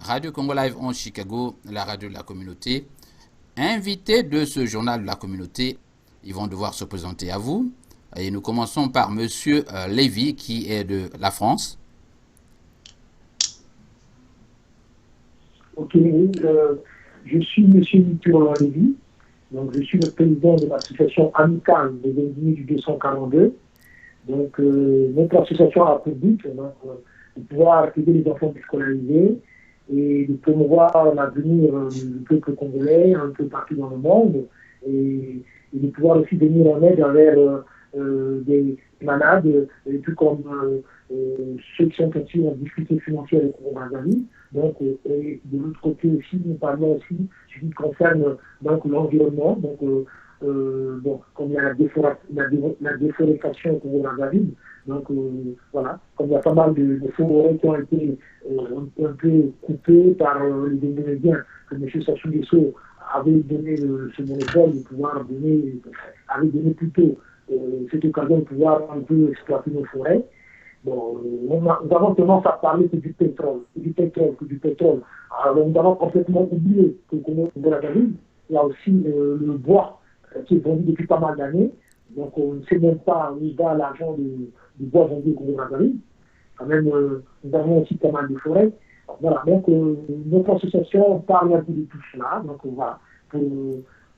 Radio Congo Live en Chicago, la radio de la communauté. Invités de ce journal de la communauté, ils vont devoir se présenter à vous. Et nous commençons par Monsieur Lévy, qui est de la France. Ok, je suis Monsieur Mitterrand Lévy, donc je suis le président de l'association amicale des indignés du 242. Donc notre association a pour but de pouvoir aider les enfants scolarisés et de promouvoir l'avenir du peuple congolais un peu partout dans le monde et de pouvoir aussi venir en aide envers des malades, tout comme ceux qui sont aussi en difficulté financière et Congo-Brazzaville. Donc, et de l'autre côté aussi, nous parlons aussi ce qui concerne donc l'environnement. Donc, bon, comme il y a la déforestation au Congo-Brazzaville, donc voilà, comme il y a pas mal de forêts qui ont été un peu coupées par les Indonésiens, que M. Sassou Nguesso avait donné ce monopole de pouvoir donner, avait donné plutôt cette occasion de pouvoir un peu exploiter nos forêts. Bon, nous avons tendance à parler que du pétrole, que du pétrole. Alors, nous avons complètement oublié que Congo-Brazzaville, il y a aussi le bois qui est vendu depuis pas mal d'années. Donc, on ne sait même pas où va l'argent du bois vendu au Congo-Brazzaville. Quand même, nous avons aussi pas mal de forêts. Voilà, donc notre association parle un peu de tout cela. Donc, voilà, pour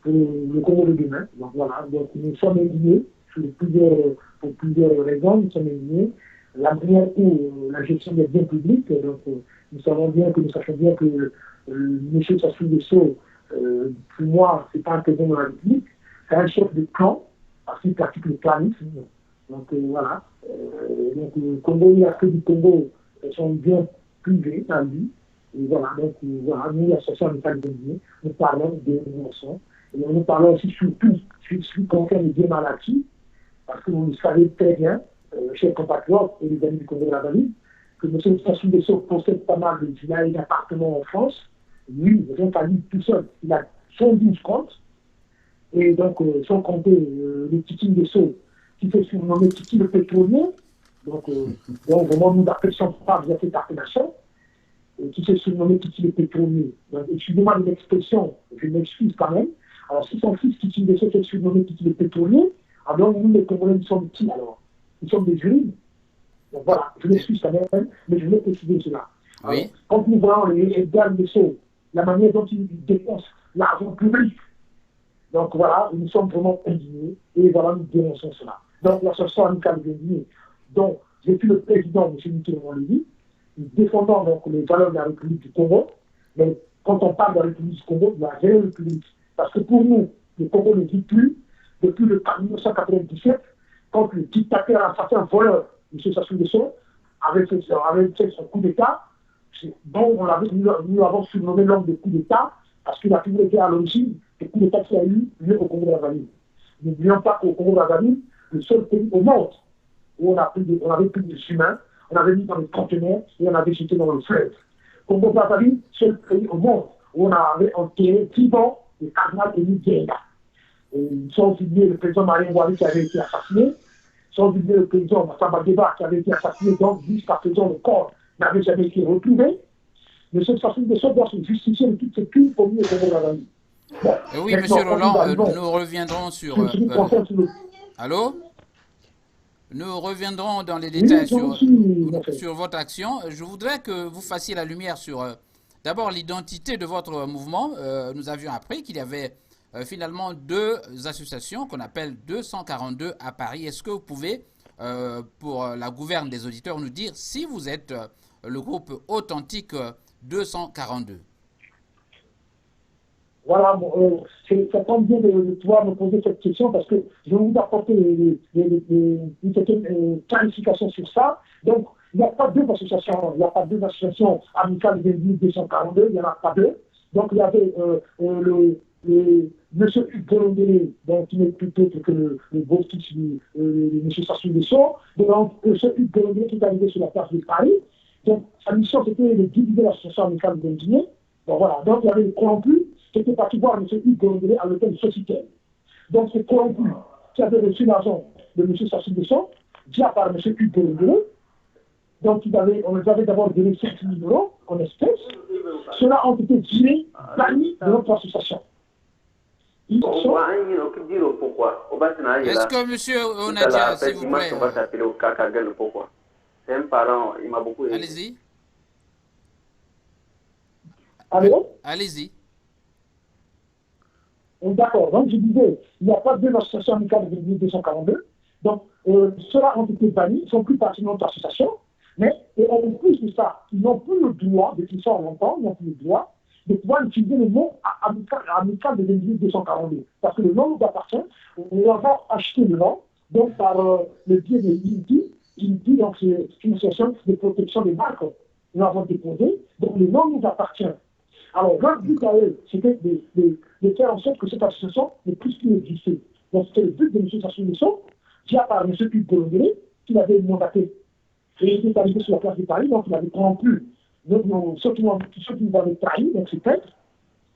le Congo de demain. Donc, voilà, donc nous sommes indignés pour plusieurs raisons. Nous sommes indignés. La manière où la gestion des biens publics, donc nous sachons bien que M. Sassou Nguesso, pour moi, c'est pas un président de la République, c'est un chef de clan, parce qu'il pratique le planisme. Donc voilà. Donc le Congo, il y a que du Congo, sont bien privés à lui. Et voilà, donc voilà, nous, l'association amicale des indignés, nous parlons de l'innovation. Et nous parlons aussi surtout sur ce qui concerne les biens mal acquis, parce que vous le savez très bien, chers compatriotes et les amis du Congo-Brazzaville, que M. Sassou Nguesso possède pas mal de villas et d'appartements en France. Lui, rien qu'à lui tout seul, il a 112 comptes. Et donc, sans compter le Titi Nguesso, qui fait surnommer Titi le pétrolier. Donc vraiment, nous n'apprécions pas via cette appellation, qui fait surnommer Titi le pétrolier. Donc, excusez-moi de l'expression, je m'excuse quand même. Alors, si son fils Titi Nguesso fait surnommer Titi le pétrolier, alors nous, les Congolais, nous sommes qui alors? Nous sommes des jurides. Donc voilà, je m'excuse quand même, mais je voulais préciser cela. Oui. Alors, quand nous voyons les gars de Nguesso, la manière dont ils dépensent l'argent public, donc voilà, nous sommes vraiment indignés et voilà, nous dénonçons cela. Donc l'association amicale des indignés, dont je suis le président, M. Mitterrand Lévy, nous défendons donc les valeurs de la République du Congo, mais quand on parle de la République du Congo, de la réelle République, parce que pour nous, le Congo ne vit plus depuis le 1997, quand le dictateur assassin voleur, M. Sassou Nguesso, avait fait son coup d'État, dont nous l'avons surnommé l'homme de coup d'État, parce qu'il a toujours été à l'origine du coup d'État qui a eu lieu au Congo-Brazzaville. N'oublions pas qu'au Congo-Brazzaville, le seul pays au monde où on avait pris des humains, on avait mis dans les conteneurs et on avait jeté dans le fleuve. Congo-Brazzaville, seul pays au monde où on avait enterré vivant le cardinal Émile Dienda. Sans oublier le président Marien Wali qui avait été assassiné, sans oublier le président Massamba Deba qui avait été assassiné, donc jusqu'à présent le corps n'avait jamais été retrouvé. M. Sassou Nguesso doit se justifier de toutes ces crimes commis au Congo-Brazzaville. Bon, oui, M. Roland, nous reviendrons sur... Allô? Nous reviendrons dans les détails sur votre action. Je voudrais que vous fassiez la lumière sur d'abord l'identité de votre mouvement. Nous avions appris qu'il y avait finalement deux associations qu'on appelle 242 à Paris. Est-ce que vous pouvez, pour la gouverne des auditeurs, nous dire si vous êtes le groupe authentique 242? Voilà, ça tombe bien de pouvoir me poser cette question parce que je vais vous apporter une certaine clarification sur ça. Donc, il n'y a pas deux associations, amicales de 242, il n'y en a pas deux. Donc, il y avait M. Hugues Golondéré, qui n'est plus autre que le beau-fils de M. Sassou Nguesso. Donc, M. Hugues Golondéré qui est arrivé sur la place de Paris. Donc, sa mission, c'était de diviser l'association amicale des indignés. Bon, voilà. Donc, il y avait les corrompus qui étaient partis voir M. Hugues Golondéré à l'hôtel Sofitel. Donc, ces corrompus qui avaient reçu l'argent de M. Sassou Nguesso, via par M. Hugues Golondéré, donc on les avait d'abord donné 5 000 € en espèces. ceux-là ont été virés, bannis de notre association. Ils sont... Pourquoi? Est-ce que monsieur Onadia, s'il vous plaît... On va s'appeler au Kakagel, pourquoi? C'est un parent, il m'a beaucoup aidé. Allez-y. Allô? Allez-y. D'accord. Donc, je disais, il n'y a pas deux associations amicales de 242. Donc, ceux-là ont été bannis, ils ne sont plus partie de notre association. Mais, et en plus de ça, ils n'ont plus le droit, depuis ça longtemps, ils n'ont plus le droit de pouvoir utiliser le mot amical de 242. Parce que le nom nous appartient, nous avons acheté le nom, donc par le biais de l'INPI. l'INPI, donc c'est une association de protection des marques. Nous l'avons déposé, donc le nom nous appartient. Alors, leur but à eux, c'était de faire en sorte que cette association ne puisse plus exister. Donc, c'était le but de M. Sassou Nguesso, via par M. Hugues Bolondé, qui l'avait mandaté. Et il était arrivé sur la place de Paris, donc il avait corrompu ceux qui nous avaient trahis, donc ces têtes,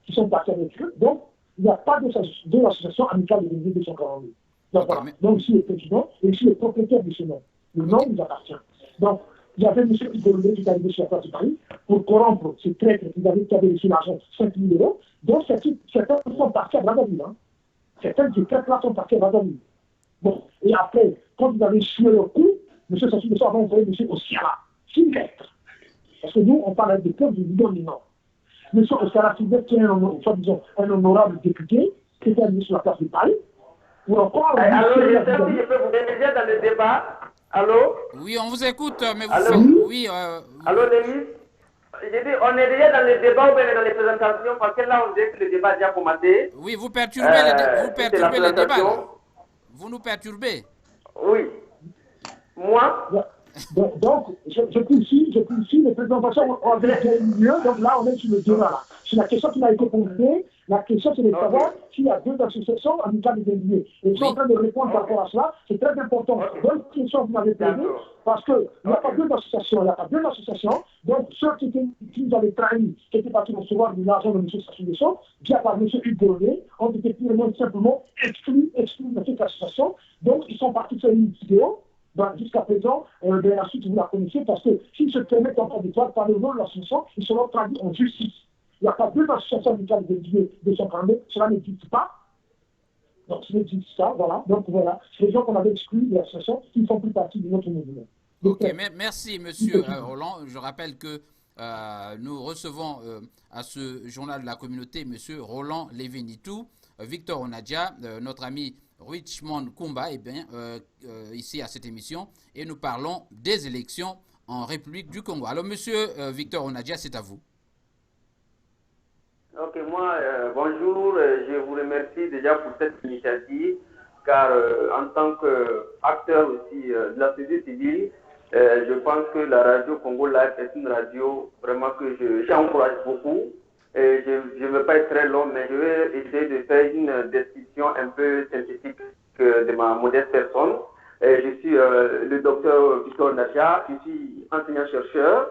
qui sont partis avec eux. Donc, il n'y a pas d'association amicale de 242. Donc, voilà. Donc, ici, le président, et ici, le propriétaire de ce nom. Le nom nous appartient. Donc, il y avait M. Hippolyte qui est arrivé sur la place de Paris pour corrompre ces traîtres qui avaient reçu l'argent, 5 000 euros. Donc, certains sont partis à Brazzaville. Hein. Certains de ces traîtres-là sont partis à Brazzaville. Bon, et après, quand ils avaient sué leur coup, M. Sassou Nguesso avait envoyé M. Osiala, Sylvestre. Parce que nous, on parle de peuple du dominant. M. Osiala Sylvestre, qui est un honorable député, qui est arrivé sur la place de Paris, ou encore... Alors, je peux vous aider dans le débat. Allô? Oui, on vous écoute, mais vous Allô? faites... Oui, Allô, Denis? J'ai dit, on est déjà dans le débat ou bien dans les présentations, parce que là, on dit que le débat a déjà commencé. Oui, vous perturbez, le débat. Là. Vous nous perturbez. Oui. Moi? Donc, je peux ici, les présentations ont déjà eu lieu, donc là, on est sur le débat. Là. C'est la question qui m'a été posée. La question, c'est de savoir s'il y a deux associations amicales des individus. Et je suis en train de répondre par rapport à cela. C'est très important. Bonne question que vous m'avez posée, parce qu'il n'y a pas deux associations. Il n'y a pas deux associations. Donc, ceux qui nous avaient trahis, qui étaient partis recevoir de l'argent de M. Sassou Nguesso, via par M. Hugues Bolondé, ont été purement simplement exclus de cette association. Donc, ils sont partis faire une vidéo. Jusqu'à présent, la suite, vous la connaissez, parce que s'ils se permettent encore de par le nom de l'association, ils seront traduits en justice. Il n'y a pas deux associations amicales de 242, cela n'existe pas. Donc, ce n'existe pas, voilà. Donc, voilà. C'est les gens qu'on avait exclus de l'association qui ne font plus partie de notre mouvement. Ok, merci, monsieur Roland. Je rappelle que nous recevons à ce journal de la communauté monsieur Roland Lévenitou, Victor Onadia, notre ami Richmond Kumba, ici à cette émission, et nous parlons des élections en République du Congo. Alors, monsieur Victor Onadia, c'est à vous. Ok, moi, bonjour, je vous remercie déjà pour cette initiative, car en tant qu'acteur aussi de la société civile, je pense que la radio Congo Live est une radio vraiment que j'encourage beaucoup. Et je ne veux pas être très long, mais je vais essayer de faire une description un peu synthétique de ma modeste personne. Je suis le docteur Victor Nadia, je suis enseignant-chercheur.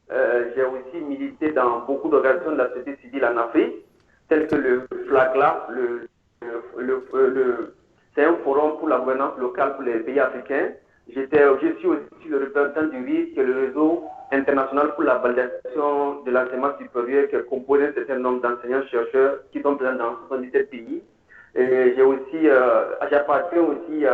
J'ai aussi milité dans beaucoup d'organisations de la société civile en Afrique, telles que le FLACLA, c'est un forum pour la gouvernance locale pour les pays africains. Je suis aussi le représentant du RIS, qui est le réseau international pour la validation de l'enseignement supérieur, qui est composé d'un certain nombre d'enseignants-chercheurs qui sont présents dans 77 pays. Et j'appartiens aussi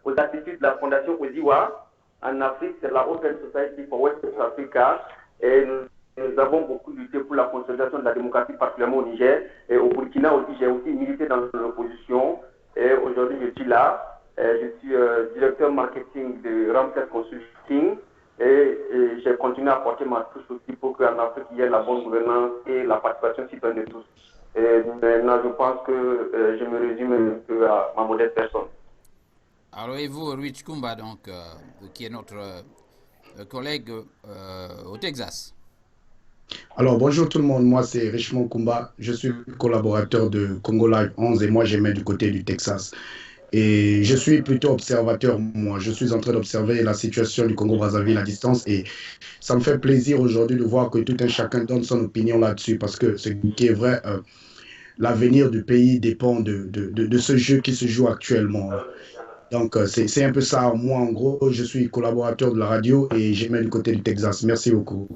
aux activités de la Fondation Oziwa. En Afrique, c'est la Open Society for West Africa. Et nous avons beaucoup lutté pour la consolidation de la démocratie, particulièrement au Niger. Et au Burkina aussi, j'ai aussi milité dans l'opposition. Et aujourd'hui, je suis là. Je suis directeur marketing de Ramses Consulting. Et j'ai continué à porter ma touche aussi pour qu'en Afrique, il y ait la bonne gouvernance et la participation citoyenne de tous. Et maintenant, je pense que je me résume un peu à ma modeste personne. Alors, et vous, Rich Kumba, donc, qui est notre collègue au Texas. Alors, bonjour tout le monde. Moi, c'est Richmond Kumba. Je suis collaborateur de Congo Live 11 et moi, j'aimais du côté du Texas. Et je suis plutôt observateur, moi. Je suis en train d'observer la situation du Congo-Brazzaville à distance et ça me fait plaisir aujourd'hui de voir que tout un chacun donne son opinion là-dessus parce que ce qui est vrai, l'avenir du pays dépend de ce jeu qui se joue actuellement. Donc, c'est un peu ça. Moi, en gros, je suis collaborateur de la radio et j'aimais du côté du Texas. Merci beaucoup.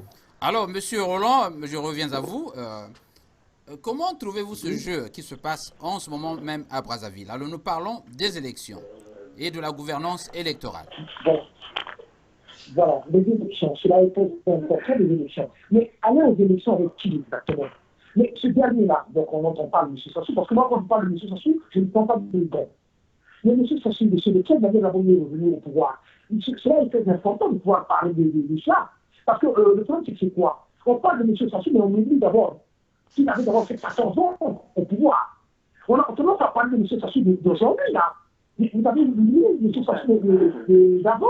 Alors, Monsieur Roland, je reviens à vous. Comment trouvez-vous ce jeu qui se passe en ce moment même à Brazzaville? Alors, nous parlons des élections et de la gouvernance électorale. Bon, voilà, les élections, cela a été un des élections. Mais aller aux élections avec qui exactement? Mais ce dernier-là, donc on n'entend pas M. Sassou, parce que moi, quand je parle de M. Sassou, je ne parle pas de bon. Mais M. Sassou, de quelle manière il est venu au pouvoir? Cela est très important de pouvoir parler de cela. Parce que le problème, c'est que c'est quoi? On parle de M. Sassou, mais on oublie d'abord qu'il avait d'abord fait 14 ans au pouvoir. On a tendance à parler de M. Sassou d'aujourd'hui, là. Vous avez oublié M. Sassou d'avant.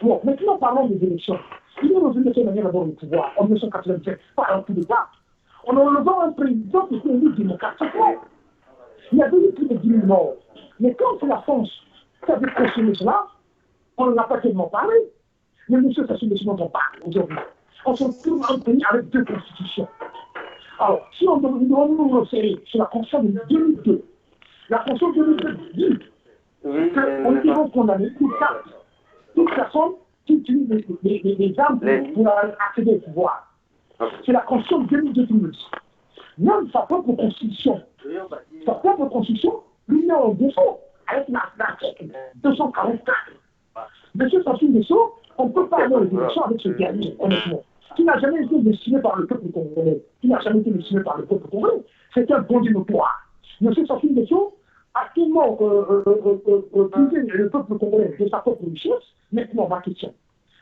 Bon, maintenant, parlons des élections. Il est revenu de quelle manière d'abord au pouvoir en 1987, par un coup d'État. En enlevant un président qui était élu démocratiquement. Il y a eu plus de 10 000 morts. Mais quand c'est la France qui avait consommé cela, on n'en a pas tellement parlé. Mais M. Sassou Nguesso n'en parle aujourd'hui. On se trouve un pays avec deux constitutions. Alors, si on doit nous resserrer sur la Constitution de 2002, la Constitution de 2002 dit qu'on est condamné pour toute personne qui utilise les armes pour accéder au pouvoir. C'est la Constitution de 2012. Même sa propre Constitution, l'Union en défaut, avec l'article 244. Monsieur Sassou Nguesso, on ne peut pas aller aux élections avec ce dernier, honnêtement. Qui n'a jamais été destiné par le peuple congolais. Qui n'a jamais été destiné par le peuple congolais. C'est un bon notoire. Monsieur Sassou Nguesso a tellement privé le peuple congolais de sa propre richesse. Maintenant, ma question.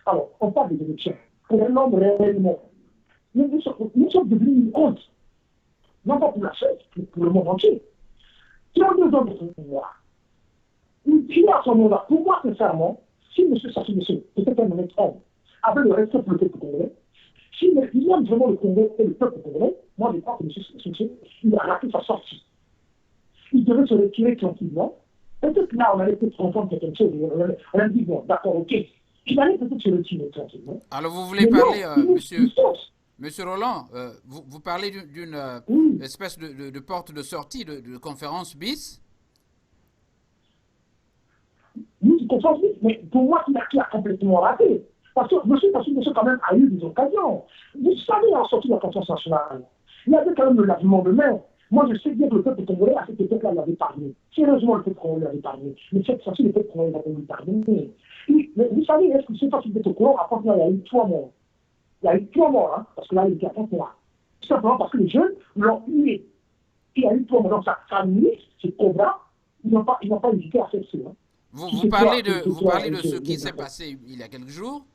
Alors, on parle des élections. Pour un homme réellement, nous sommes devenus une honte. Non pas pour la Suisse, mais pour le monde entier. Qui ont besoin de son pouvoir. Il a son nom là. Pour moi, sincèrement, si M. Sassou Nguesso était un honnête homme, avec le respect pour le peuple congolais, s'il aime vraiment le Congo et le peuple congolais, moi je crois que M. Sassou Nguesso, il a raté sa sortie. Il devait se retirer tranquillement. Peut-être là, on allait peut-être comprendre quelque chose. On a dit, bon, d'accord, ok. Il allait peut-être se retirer tranquillement. Alors, vous voulez parler, Monsieur Roland, vous parlez d'une espèce de porte de sortie de conférence bis? Oui, conférence bis, mais pour moi, il a complètement raté. Parce que M. Sassou Nguesso, quand même, a eu des occasions. Vous savez, en sortie de la conférence nationale, il y avait quand même le lavement de main. Moi, je sais bien que le peuple congolais, à cette époque-là, l'avait parlé. Sérieusement, le peuple congolais l'avait parlé. Mais cette fois-ci, le peuple congolais va pas lui pardonner. Vous savez, est-ce que c'est Sassou Nguesso au courant, après, il y a eu 3 morts. Il y a eu 3 morts, hein, parce que là, il était à 30 mois. Tout simplement parce que les jeunes l'ont tué. Il y a eu 3 morts. Donc, sa ministre, c'est Cobra, ils n'ont pas hésité à faire cela. Vous parlez de ce qui s'est passé il y a quelques jours?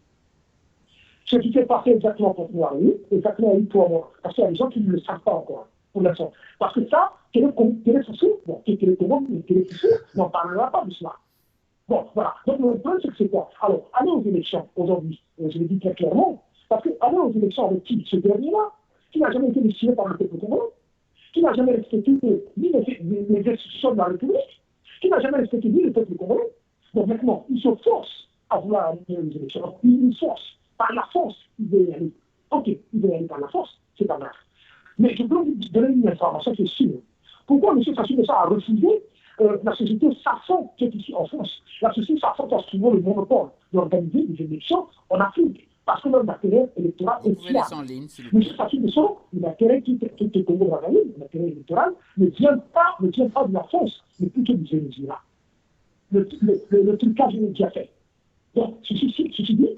Ce qui s'est passé exactement pour moi, oui, exactement il y a eu 3 mois. Parce qu'il y a des gens qui ne le savent pas encore, pour l'instant. Parce que ça, Télé Sassou, bon, Télé Sassou n'en parlera pas de cela. Bon, voilà. Donc, le problème, c'est que c'est quoi? Alors, aller aux élections aujourd'hui, je l'ai dit très clairement, parce que aller aux élections avec qui? Ce dernier-là, qui n'a jamais été destiné par le peuple congolais, qui n'a jamais respecté ni les institutions de la République, qui n'a jamais respecté ni le peuple congolais. Donc maintenant, il se force à vouloir aller aux élections. Il force. Par la force, il veut y aller. Ok, il veut y aller par la force, c'est pas grave. Mais je peux vous donner une information qui est sûre. Pourquoi M. Sassou Nguesso a refusé la société Safran, qui est ici en France? La société Safran a souvent le monopole d'organiser des élections en Afrique. Parce que leur matériel électoral est fiable. M. Sassou Nguesso, le matériel qui est Congo-Brazzaville, le matériel électoral, ne vient pas de la France, mais plutôt du Venezuela. Le trucage est déjà fait. Donc, ceci dit,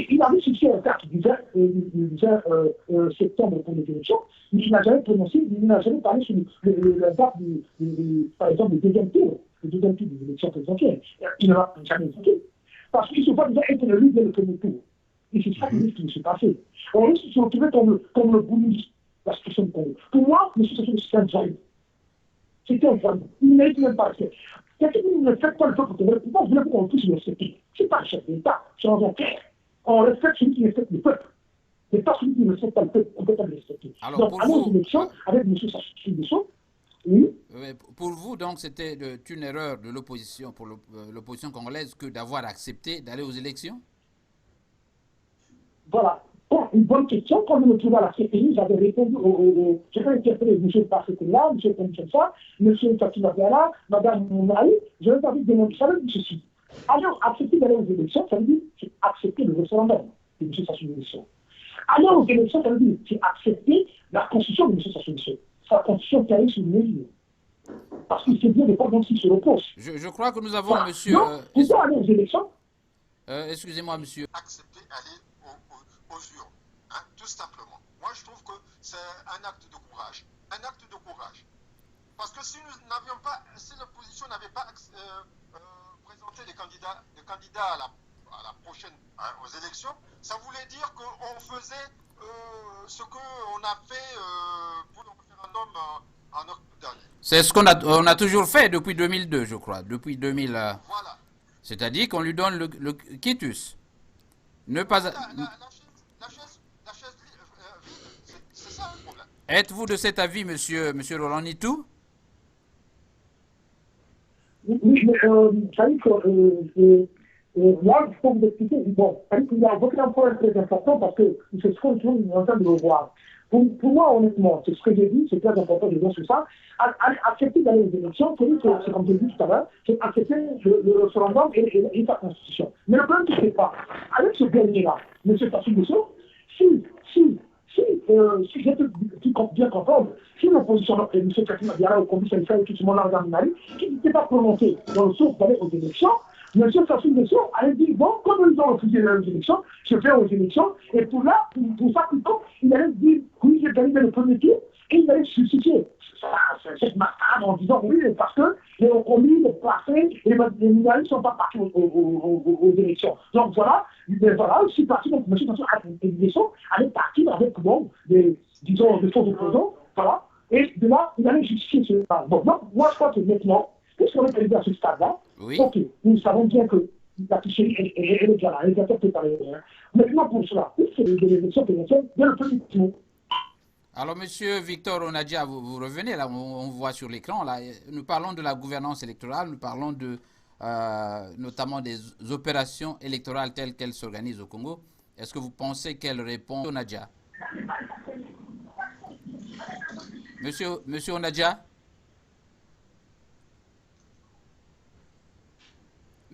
il avait fixé un date du 20 septembre pour les élections, mais il n'a jamais prononcé, il n'a jamais parlé sur la date, par exemple, le deuxième tour des élections présidentielles. Il ne l'a jamais évoqué. Parce qu'il ne se voit déjà être élu dès le premier tour. Et c'est ça qui s'est passé. On risque de se retrouver comme le Burundi, la situation du Congo. Pour moi, M. Sassou Nguesso, c'était un joyeux. C'était un joyeux. Il ne mérite même pas respect. Quelqu'un qui ne respecte pas le peuple congolais, pourquoi voulez-vous qu'on puisse le respecter? Ce n'est pas le chef d'État, c'est un clair. On respecte celui qui respecte le peuple. Mais pas celui qui ne respecte pas le peuple, on ne peut pas le respecter. Alors, donc, allons aux élections avec M. Sassou Nguesso. Oui. Pour vous, donc, c'était une erreur de l'opposition, pour l'opposition congolaise, que d'avoir accepté d'aller aux élections? Voilà. Bon, une bonne question. Quand je me trouvais à la CPI, j'avais répondu j'avais interpellé M. Parcekela, M. Konchonsa, M. Takimabiala, Mme Mounaï. Je leur avais demandé, ça veut dire ceci. Alors, accepter d'aller aux élections, ça veut dire accepter le référendum de M. Sassou Nguesso. Aller aux élections, ça veut dire c'est accepter la constitution de M. Sassou Nguesso. Sa constitution qui arrive sur mesure. Parce qu'il sait bien de quoi donc s'il se repose. Je crois que nous avons, Voilà. monsieur... Donc, pourquoi aller aux élections? Excusez-moi, monsieur. Accepter aller aux urnes, hein, tout simplement. Moi, je trouve que c'est un acte de courage. Un acte de courage. Parce que si nous n'avions pas, si l'opposition n'avait pas présenté des candidats à la prochaine, hein, aux élections, ça voulait dire qu'on faisait ce qu'on a fait pour le référendum en octobre dernier. C'est ce qu'on a toujours fait depuis 2002, je crois. Depuis 2000. Voilà. C'est-à-dire qu'on lui donne le quitus. Ne pas. La chaise vide, c'est ça le problème. Êtes-vous de cet avis, monsieur Roland Nitou? Oui, mais ça dit que moi, je peux vous expliquer. Bon, ça dit qu'il y a un point très important parce que c'est ce qu'on est en train de le voir. Pour moi, honnêtement, c'est ce que j'ai dit, c'est très important de dire sur ça. Accepter d'aller aux élections, c'est comme j'ai dit tout à l'heure, c'est accepter le référendum et sa constitution. Mais le problème, c'est pas. Avec ce dernier-là, M. Sassou Nguesso, si j'ai bien comprendre, si l'opposition, M. Kassima Diarra, au Congrès syndical et tout ce monde-là en Mali, qui n'était pas prononcé dans le sens d'aller aux élections, M. Sassou Nguesso allait dire, bon, comme ils ont refusé les élections, je vais aux élections, et pour ça plutôt, il allait dire, oui, j'ai gagné le premier tour, et il allait susciter cette mascarade en disant, oui, parce que les commis, les placés, les minorés ne sont pas partis aux élections. Donc voilà, je suis parti, donc M. Sassou Nguesso allait partir avec, bon, disons, des faux opposants, voilà, et de là, il allait justifier ce. Bon, moi, je crois que maintenant, puisqu'on est arrivé à ce stade-là, oui. Ok, nous savons bien que la tricherie est déjà là, elle est déjà faite par les. Maintenant, pour cela, c'est des élections présidentielles dès le premier tour. Alors, monsieur Victor Onadia, vous revenez là, on voit sur l'écran là. Nous parlons de la gouvernance électorale, nous parlons de notamment des opérations électorales telles qu'elles s'organisent au Congo. Est-ce que vous pensez qu'elle répond, Onadia? Monsieur Onadia?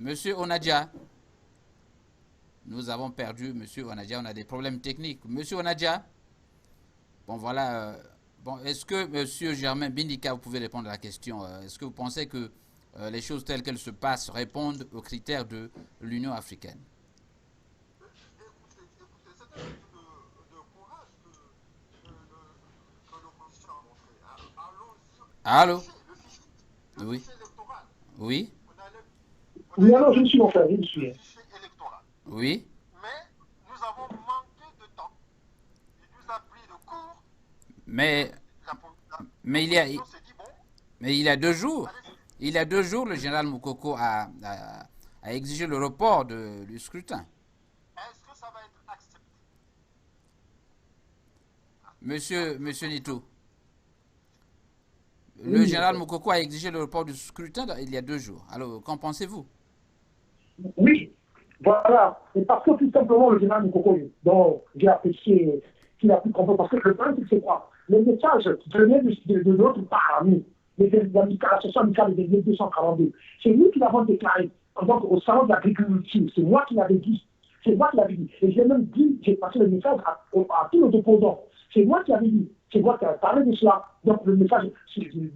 Monsieur Onadia, nous avons perdu Monsieur Onadia, on a des problèmes techniques. Monsieur Onadia, bon voilà, bon, est-ce que Monsieur Germain Bindika, vous pouvez répondre à la question, est-ce que vous pensez que les choses telles qu'elles se passent répondent aux critères de l'Union africaine? Écoutez, c'est un acte de courage que l'opposition a montré. Allô? Le Oui. fichier électoral. Oui. Oui, alors je suis mon frère, je suis. Oui. Mais nous avons manqué de temps. Il nous a pris de court. Mais il y a 2 jours. Il y a 2 jours, le général Moukoko a exigé le report du scrutin. Est-ce que ça va être accepté? Monsieur Nitou, le général Moukoko a exigé le report du scrutin il y a 2 jours. Alors, qu'en pensez-vous? Oui, voilà. Et parce que tout simplement, le général Moukoko, dont j'ai apprécié qu'il a pu comprendre, parce que le problème, c'est quoi? Le message qui venait de notre part, nous, l'association amicale de 242, c'est nous qui l'avons déclaré donc, au salon de l'agriculture. C'est moi qui l'avais dit. C'est moi qui l'avais dit. Et j'ai même dit, j'ai passé le message à tous nos opposants. C'est moi qui avais dit. C'est moi qui avais parlé de cela. Donc, le message,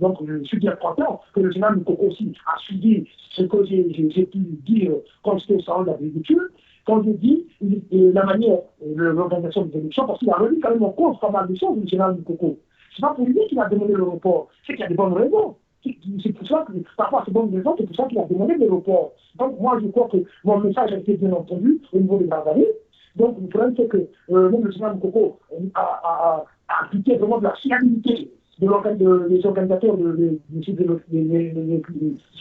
donc, je suis bien content que le général Moukoko aussi a suivi ce que j'ai pu dire quand j'étais au salon de l'agriculture. Quand je dis la manière de l'organisation des élections, parce qu'il a remis quand même en cause pas mal de choses, le général Moukoko. C'est pas pour lui qu'il a demandé le report. C'est qu'il y a des bonnes raisons. C'est pour ça que, parfois, ces bonnes raisons, c'est pour ça qu'il a demandé le report. Donc, moi, je crois que mon message a été bien entendu au niveau des Barbaries. Donc, le problème, c'est que même le général Moukoko a appliqué vraiment de la fiabilité des organisateurs des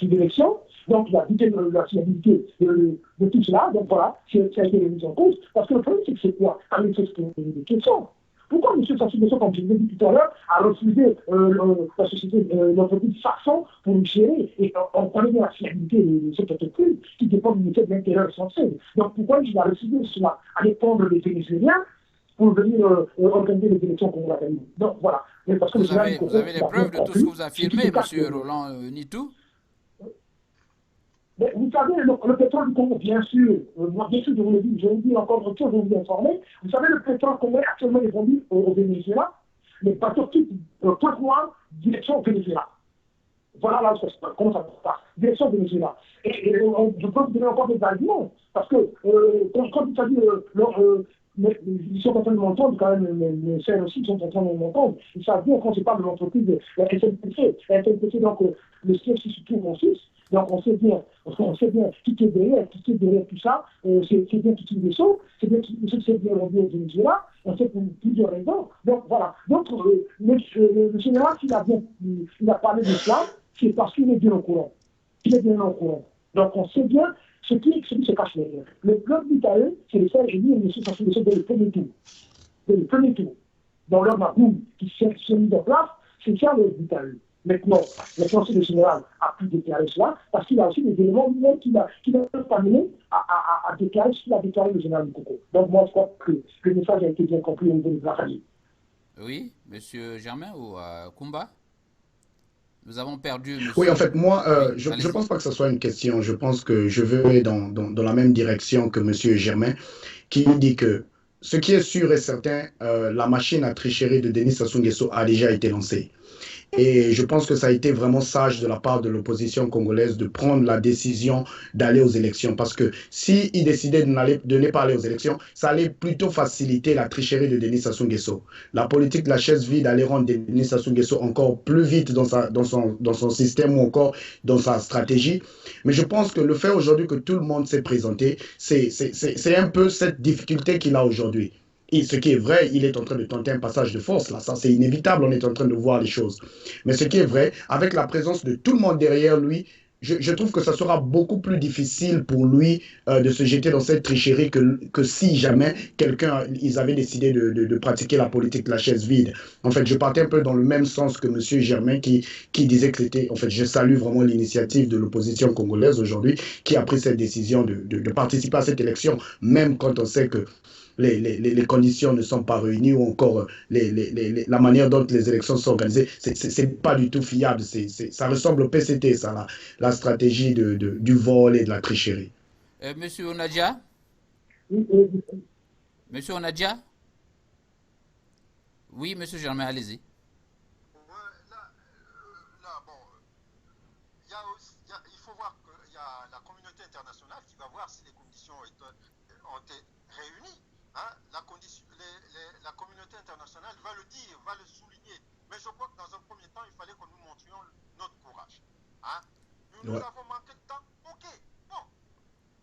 élections. Donc, il a appliqué de la fiabilité de tout cela. Donc, voilà, ça a été mis en cause. Parce que le problème, c'est que c'est quoi? Parmi les questions. Pourquoi M. Sassou Nguesso, comme je l'ai dit tout à l'heure, a refusé la société, l'entreprise Sasson pour le gérer? Et on connaît bien la fiabilité de cette entreprise qui dépend du métier de l'intérieur essentiel. Donc pourquoi il a refusé cela? Aller prendre les Vénézuéliens pour venir organiser les élections qu'on va gagner. Donc voilà. Mais parce que vous avez des preuves de tout ce que vous affirmez, M. Roland Nitou? Mais vous savez, le pétrole du Congo, bien sûr, moi, bien sûr, je vous le dis, je vous dis encore autre chose, je vous informer. Vous savez, le pétrole congolais actuellement est vendu au Venezuela, mais pas tout de suite, point noir, direction Venezuela. Voilà là comment ça se passe. Direction Venezuela. Et je peux vous donner encore des arguments, parce que quand il s'agit ils sont en train de m'entendre, quand même, les CRC sont en train de m'entendre. Ils savent bien quand je parle de l'entreprise de la SNPC. La SNPC, donc, le siège se trouve en Suisse. Donc, on sait bien qui est derrière tout ça. C'est bien tout le vaisseau. C'est bien tout c'est bien rendu au Venezuela. On sait pour plusieurs raisons. Donc, voilà. Donc, le général, il a parlé de cela, c'est parce qu'il est bien au courant. Il est bien au courant. Donc, on sait bien ce qui se cache derrière. Le bloc d'Italie, c'est le seul élu et M. Sassou Nguesso dès le premier tour. Dès le premier tour. Dans leur maboum qui s'est mis en place, c'est ça le d'Italie. Maintenant, c'est le général a pu déclarer cela, parce qu'il a aussi des éléments lui-même qui va amener à déclarer ce qu'il a déclaré le général du Congo. Donc, moi, je crois que le message a été bien compris au niveau de la famille. Oui, M. Germain ou Kumba? Nous avons perdu. Monsieur... Oui, en fait, moi, je ne pense pas que ce soit une question. Je pense que je vais dans la même direction que M. Germain, qui nous dit que ce qui est sûr et certain, la machine à tricherie de Denis Sassou Nguesso a déjà été lancée. Et je pense que ça a été vraiment sage de la part de l'opposition congolaise de prendre la décision d'aller aux élections. Parce que s'ils décidaient de ne pas aller aux élections, ça allait plutôt faciliter la tricherie de Denis Sassou Nguesso. La politique de la chaise vide allait rendre Denis Sassou Nguesso encore plus vite dans son système ou encore dans sa stratégie. Mais je pense que le fait aujourd'hui que tout le monde s'est présenté, c'est un peu cette difficulté qu'il a aujourd'hui. Et ce qui est vrai, il est en train de tenter un passage de force. Là, ça, c'est inévitable. On est en train de voir les choses. Mais ce qui est vrai, avec la présence de tout le monde derrière lui, je trouve que ça sera beaucoup plus difficile pour lui de se jeter dans cette tricherie que si jamais ils avaient décidé de pratiquer la politique de la chaise vide. En fait, je partais un peu dans le même sens que M. Germain qui disait que c'était... En fait, je salue vraiment l'initiative de l'opposition congolaise aujourd'hui qui a pris cette décision de participer à cette élection, même quand on sait que les conditions ne sont pas réunies ou encore la manière dont les élections sont organisées, c'est pas du tout fiable. Ça ressemble au PCT, ça, la stratégie du vol et de la tricherie. Monsieur Onadia? Monsieur Onadia? Oui, Monsieur Germain, allez-y. Il faut voir qu'il y a la communauté internationale qui va voir si les conditions ont été réunies. Hein, la communauté internationale va le dire, va le souligner. Mais je crois que dans un premier temps, il fallait que nous montrions notre courage. Hein. Nous avons manqué de temps. Ok, bon.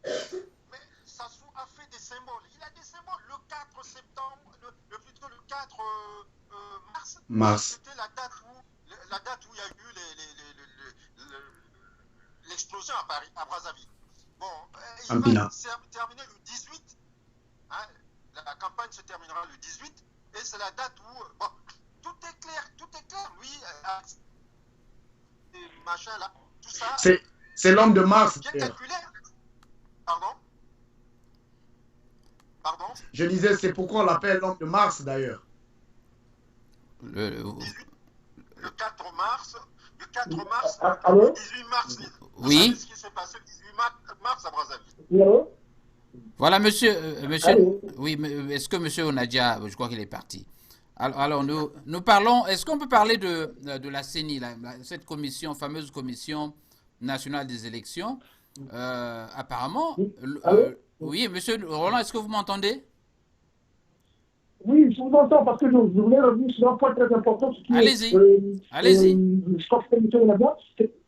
Mais Sassou a fait des symboles. Il a des symboles. Le 4 septembre, plutôt le 4 mars. C'était la date où il y a eu l'explosion à Paris, à Brazzaville. Bon, il va terminer le 18. Hein, la campagne se terminera le 18 et c'est la date où bon, tout est clair. Lui, machin là, tout ça. C'est l'homme de Mars. Bien calculé. Pardon. Je disais, c'est pourquoi on l'appelle l'homme de Mars d'ailleurs. Le 4 mars. Le 4 mars. Allô? Le 18 mars. Oui. Ce qui s'est passé le 18 mars à Brazzaville. Oui, allô? Voilà, monsieur. Oui, est-ce que monsieur Onadia, je crois qu'il est parti. Alors nous parlons, est-ce qu'on peut parler de la CENI, cette fameuse commission nationale des élections? Apparemment, oui, monsieur Roland, est-ce que vous m'entendez? Oui, je vous entends parce que je voulais revenir sur un point très important. Allez-y. Je crois que c'était M. Onadia.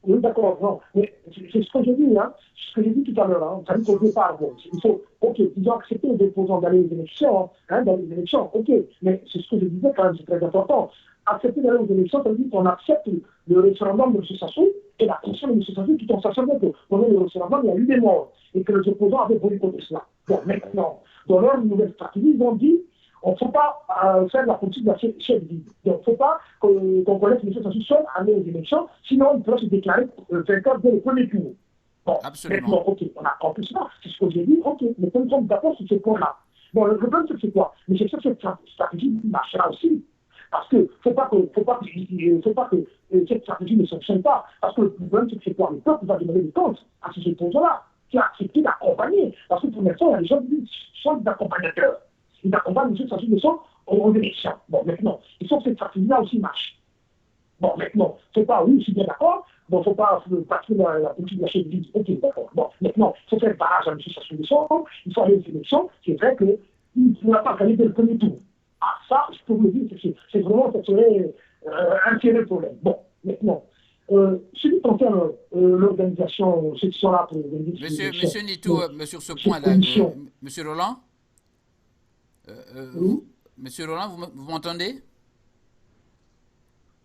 Oui, d'accord, non. Mais c'est ce que j'ai dit, hein. Ce que j'ai dit tout à l'heure, hein. Ça dit qu'au départ, bon, il faut, ok, ils ont accepté aux opposants d'aller aux élections, hein, ok. Mais c'est ce que je disais quand même, c'est très important. Accepter d'aller aux élections, ça veut dire qu'on accepte le référendum de M. Sassou et la question de M. Sassou, tout en sachant que pendant le référendum, il y a eu des morts et que les opposants avaient boycotté cela. Bon, maintenant, dans leur nouvelle stratégie, ils ont dit on ne faut pas faire la politique de la chaise vide. Donc, il ne faut pas qu'on connaisse M. Sassou seul aller aux élections, sinon il pourrait se déclarer vainqueur dès le premier tour. Bon, absolument. Maintenant, ok, on a compris ça, c'est ce que j'ai dit, ok, mais nous sommes d'accord sur ce point-là. Bon, le problème, c'est quoi? Mais c'est sûr que cette stratégie marchera aussi. Parce que faut pas que cette stratégie ne fonctionne pas. Parce que le problème, c'est que c'est quoi? Le peuple va demander des comptes à ces opposants-là, qui a accepté d'accompagner. Parce que pour l'instant, il y a des gens qui sont des accompagnateurs. Ils accompagnent M. Sassou Nguesso aux élections. Bon, maintenant, il faut que cette stratégie-là aussi marche. Bon, maintenant, c'est pas, oui, je suis bien d'accord. Bon, faut pas passer la politique de la chaîne vide. Ok, d'accord. Bon, maintenant, il faut faire barrage à M. Sassou Nguesso. Il faut aller aux élections. C'est vrai qu'il ne pourra pas gagner dès le premier tour. Ah, ça, je peux vous le dire, c'est vraiment, ça serait un sérieux problème. Bon, maintenant, ce qui concerne l'organisation, ceux qui sont là pour organiser Monsieur Nitou, sur ce point-là, Monsieur Roland, oui. Monsieur Roland, vous m'entendez?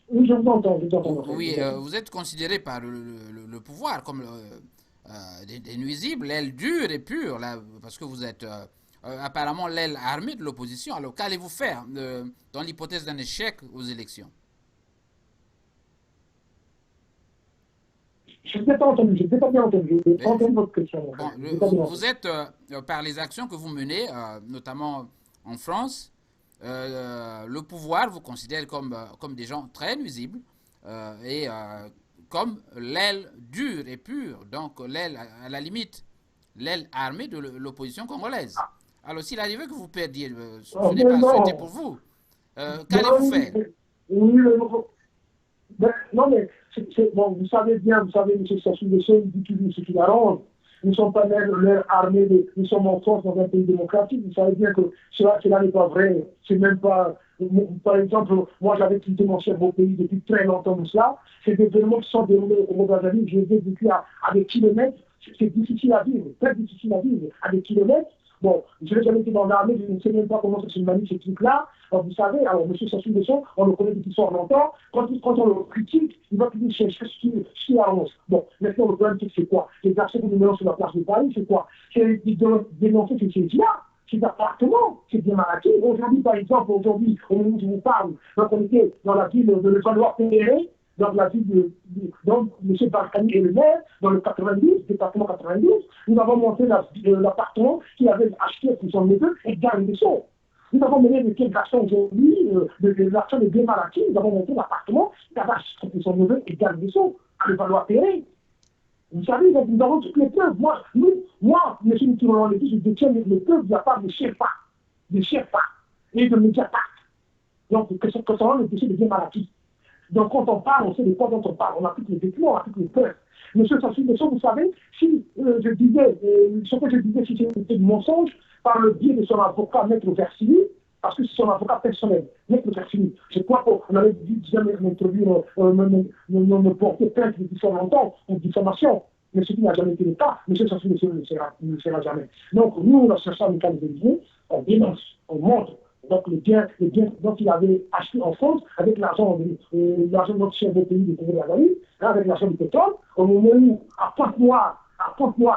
Oui, je vous entends. Oui, vous êtes considéré par le pouvoir comme des nuisibles, l'aile dure et pure, là, parce que vous êtes apparemment l'aile armée de l'opposition. Alors, qu'allez-vous faire dans l'hypothèse d'un échec aux élections? Je n'ai pas entendu, je n'ai pas bien entendu. Je n'ai pas entendu votre question. Bon, vous êtes, par les actions que vous menez, notamment en France, le pouvoir vous considère comme des gens très nuisibles et comme l'aile dure et pure, donc l'aile, à la limite, l'aile armée de l'opposition congolaise. Alors, s'il arrivait que vous perdiez, ce n'est pas souhaité pour vous. Qu'allez-vous faire? Oui, non, mais bon, vous savez, M. Sassou Nguesso, il dit toujours ce qu'il arrange. Nous ne sommes pas l'air armée, nous sommes en France dans un pays démocratique. Vous savez bien que cela n'est pas vrai. C'est même pas. Par exemple, moi j'avais quitté mon cher beau pays depuis très longtemps de cela. C'est des événements qui sont déroulés au Congo-Brazzaville. Je les ai vécus à des kilomètres. C'est difficile à vivre, très difficile à vivre, à des kilomètres. Bon, je n'ai jamais été dans l'armée, je ne sais même pas comment ça se manie ces trucs-là. Vous savez, alors M. Sassou Nguesso, on le connaît depuis fort longtemps, quand on le critique, il va toujours chercher ce qui avance. Bon, maintenant le problème c'est quoi? Les actions que nous menons sur la place de Paris, c'est quoi? C'est dénoncer ces choses-là, ces appartements, ces démarqués. Aujourd'hui, par exemple, au moment où je vous parle, donc on était dans la ville de Levallois-Perret, dans la ville donc M. Barkhani est le maire, dans le 92, département 92, nous avons monté l'appartement qu'il avait acheté pour son neveu et Garde des Sceaux. Nous avons mené de quelle façon aujourd'hui, de l'action de Démaraki, nous avons monté l'appartement qu'il avait acheté pour son neveu et Garde des Sceaux, à Levallois-Perret. Vous savez, donc, nous avons toutes les preuves. Moi, M. Mitterrand l'a dit, je détiens les preuves de la part de Sherpa et de Mediapack. Donc, que ce soit le dossier de Démaraki. Donc, quand on parle, on sait de quoi dont on parle. On a toutes les documents, on a toutes les preuves. Monsieur Sassou Nguesso, vous savez, si je disais, ce que je disais, si c'était du mensonge, par le biais de son avocat, Maître Versini, parce que c'est son avocat personnel, Maître Versini. Je crois qu'on avait dit jamais m'introduire, me porter plainte depuis fort longtemps pour diffamation. Mais ce qui n'a jamais été le cas, monsieur Sassou Nguesso ne le fera jamais. Donc, nous, l'association amicale des Oliviers, on dénonce, on montre. Donc, les biens dont il avait acheté en France, avec l'argent de notre cher beau pays de Congo-Brazzaville, avec l'argent du pétrole, au moment où, à Pointe-Noire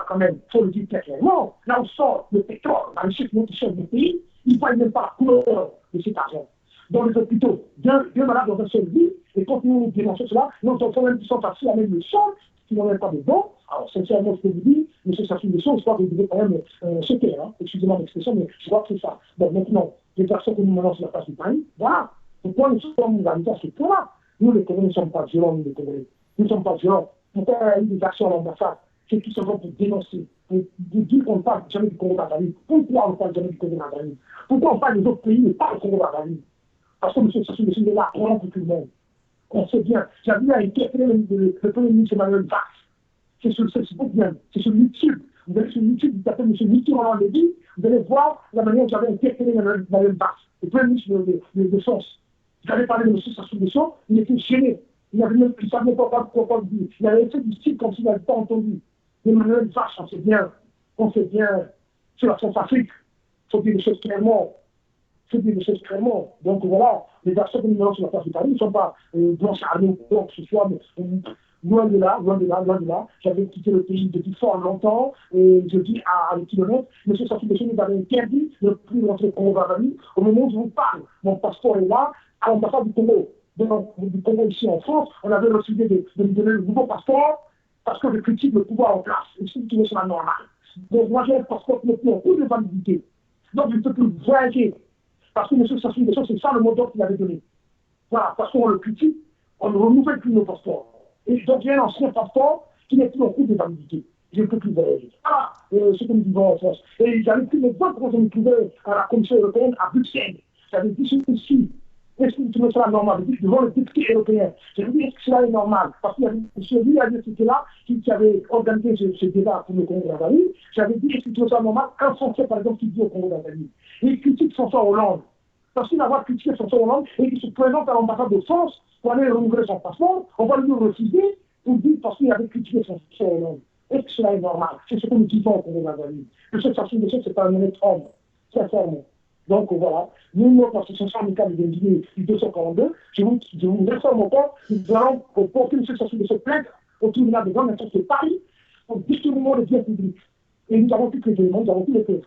quand même, il faut le dire très clairement, là où sort le pétrole, dans le chef de notre cher beau pays, il ne voit même pas la couleur de cet argent. Dans les hôpitaux, deux malades dans un seul lit, et quand nous dénonçons cela, nos enfants même qui sont assis à même le sol, qui n'ont même pas de dons. Alors, sincèrement, je peux vous dire, M. Sassou Nguesso, je crois que vous devez quand même se taire, excusez-moi l'expression, mais je crois que c'est ça. Bon, maintenant, les personnes que nous menons sur la place du pays, voilà. Pourquoi nous sommes organisés à ce point-là? Nous, les Congolais, ne sommes pas violents, nous, les Congolais. Nous ne sommes pas violents. Pourquoi il y a eu des actions à l'ambassade? C'est tout simplement pour dénoncer, pour dire qu'on ne parle jamais du Congo-Brazzaville. Pourquoi on ne parle jamais du Congo-Brazzaville? Pourquoi on parle des autres pays, mais pas du Congo-Brazzaville? Parce que M. Sassou Nguesso est là pour tout le monde. On sait bien. J'avais vu à interpeller le Premier ministre Emmanuel Valls. C'est sur YouTube. Vous allez sur YouTube, vous tapez M. Mitterrand Lévy, vous allez voir la manière dont j'avais interpellé Emmanuel Valls, le Premier ministre de France. J'avais parlé de M. Sassou Nguesso, il était gêné. Il ne savait pas quoi dire. Il avait fait du style comme s'il n'avait pas entendu. Emmanuel Valls, on sait bien, c'est la France-Afrique. Il faut dire les choses clairement. Donc voilà, les actions que nous menons sur la place de Paris ne sont pas blanches armées ou quoi que ce soit, mais loin de là. J'avais quitté le pays depuis fort longtemps, et je dis à des kilomètres, M. Sassou Nguesso nous avait interdit de ne plus rentrer au Congo-Brazzaville. Au moment où je vous parle, mon passeport est là, à l'ambassade du Congo. Du Congo ici en France, on avait refusé de me donner le nouveau passeport parce que je critique le pouvoir en place. Et c'est une chose normale. Donc moi j'ai un passeport qui n'est plus en cours de validité. Donc je ne peux plus voyager. Parce que M. Sassou Nguesso, c'est ça le mot d'ordre qu'il avait donné. Voilà, parce qu'on le critique, on ne renouvelle plus nos passeports. Et donc j'ai un ancien passeport qui n'est plus en cours de validité. Je ne peux plus voyager. Ah, ce que nous vivons en France. Et j'avais pris l'exemple quand je me trouvais à la Commission européenne à Bruxelles. J'avais dit ceci. Est-ce que tu me seras normal? Devant le député européen. J'avais dit, est-ce que cela est normal? Parce qu'il y avait celui là qui avait organisé ce débat pour le Congo d'Angali. J'avais dit, est-ce que tu me seras normal? Un Français, par exemple, qui dit au Congo d'Angali. Il critique François Hollande. Parce qu'il n'a pas critiqué François Hollande et il se présente à l'ambassade de France pour aller renouveler son passeport, on va lui refuser pour dire parce qu'il avait critiqué François Hollande. Est-ce que cela est normal? C'est ce que nous disons au Congo d'Angali. Que cette façon de choses, c'est un honnête homme, sincèrement. Donc voilà, nous, notre association amicale de Guinée du 242, je vous informe encore, nous allons porter une association de ce plainte au tribunal de grande instance de Paris pour détournement des biens publics. Et nous avons toutes les éléments, nous avons tous les preuves.